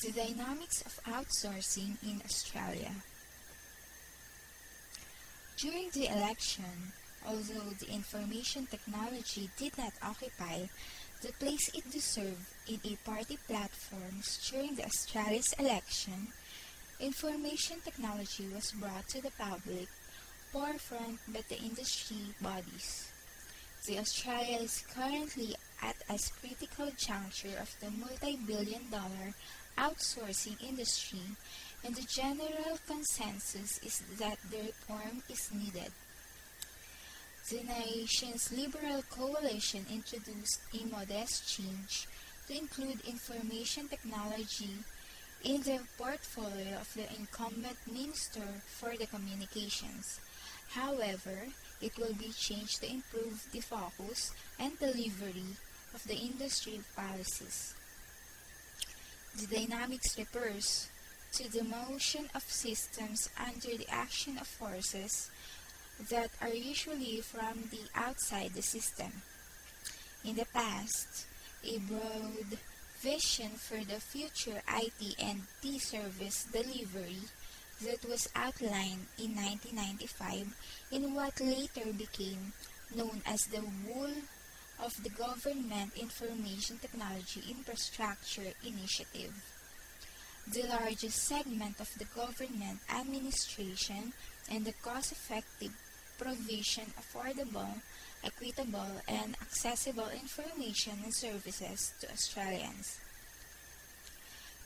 The dynamics of outsourcing in Australia. During the election, although the information technology did not occupy the place it deserved in a party platforms during the Australia's election, information technology was brought to the public forefront by the industry bodies. The Australia is currently at a critical juncture of the multi-billion-dollar outsourcing industry, and the general consensus is that the reform is needed. The nation's Liberal coalition introduced a modest change to include information technology in the portfolio of the incumbent Minister for the Communications. However, it will be changed to improve the focus and delivery of the industry policies. The dynamics refers to the motion of systems under the action of forces that are usually from the outside the system. In the past, a broad vision for the future IT and T service delivery that was outlined in 1995 in what later became known as the Whole of the Government Information Technology Infrastructure Initiative. The largest segment of the government administration and the cost-effective provision of affordable, equitable, and accessible information and services to Australians.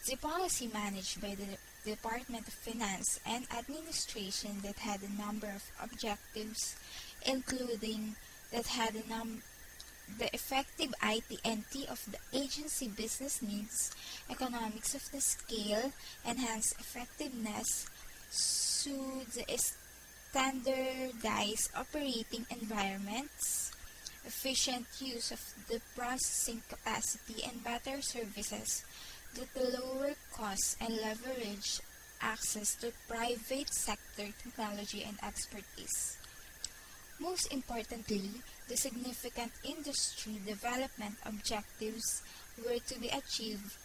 The policy managed by the Department of Finance and Administration that had a number of objectives, including the effective IT and T of the agency business needs, economics of the scale, enhanced effectiveness, to the standardized operating environments, efficient use of the processing capacity, and better services that lower costs and leverage access to private sector technology and expertise. Most importantly, the significant industry development objectives were to be achieved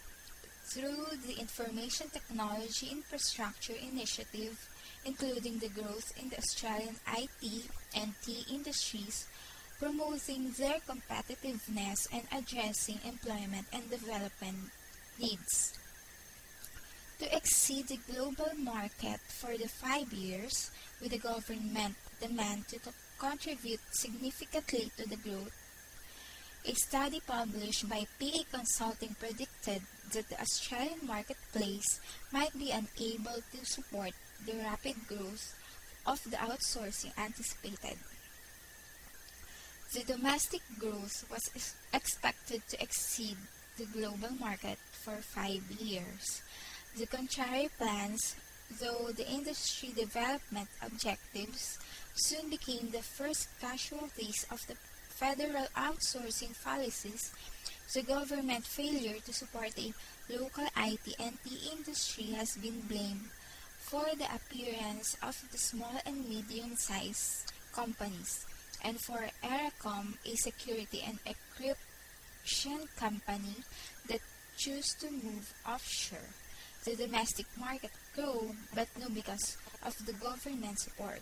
through the Information Technology Infrastructure Initiative, including the growth in the Australian IT and T industries, promoting their competitiveness and addressing employment and development needs. To exceed the global market for the 5 years, with the government demand to contribute significantly to the growth, a study published by PA Consulting predicted that the Australian marketplace might be unable to support the rapid growth of the outsourcing anticipated. The domestic growth was expected to exceed the global market for 5 years. The contrary plans, though the industry development objectives soon became the first casualties of the federal outsourcing policies, the government failure to support a local IT and T industry has been blamed for the appearance of the small and medium-sized companies, and for Eracom, a security and encryption company that chose to move offshore. The domestic market grew, but not because of the government support.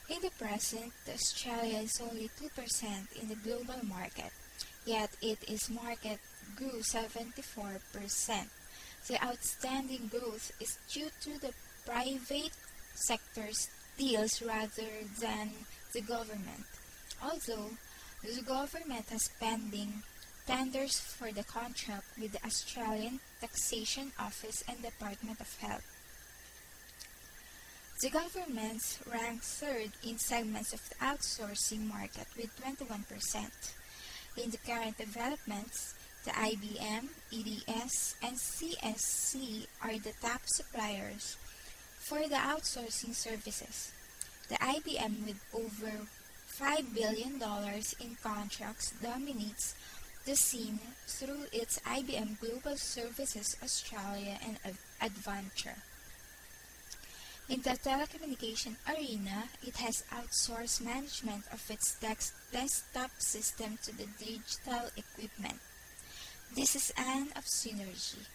In the present, Australia is only 2% in the global market, yet its market grew 74%. The outstanding growth is due to the private sector's deals rather than the government, although the government has pending tenders for the contract with the Australian Taxation Office and Department of Health. The government ranked third in segments of the outsourcing market with 21%. In the current developments, the IBM, EDS, and CSC are the top suppliers for the outsourcing services. The IBM, with over $5 billion in contracts, dominates the scene through its IBM Global Services Australia and Adventure. In the telecommunication arena, it has outsourced management of its desktop system to the digital equipment. This is an of synergy.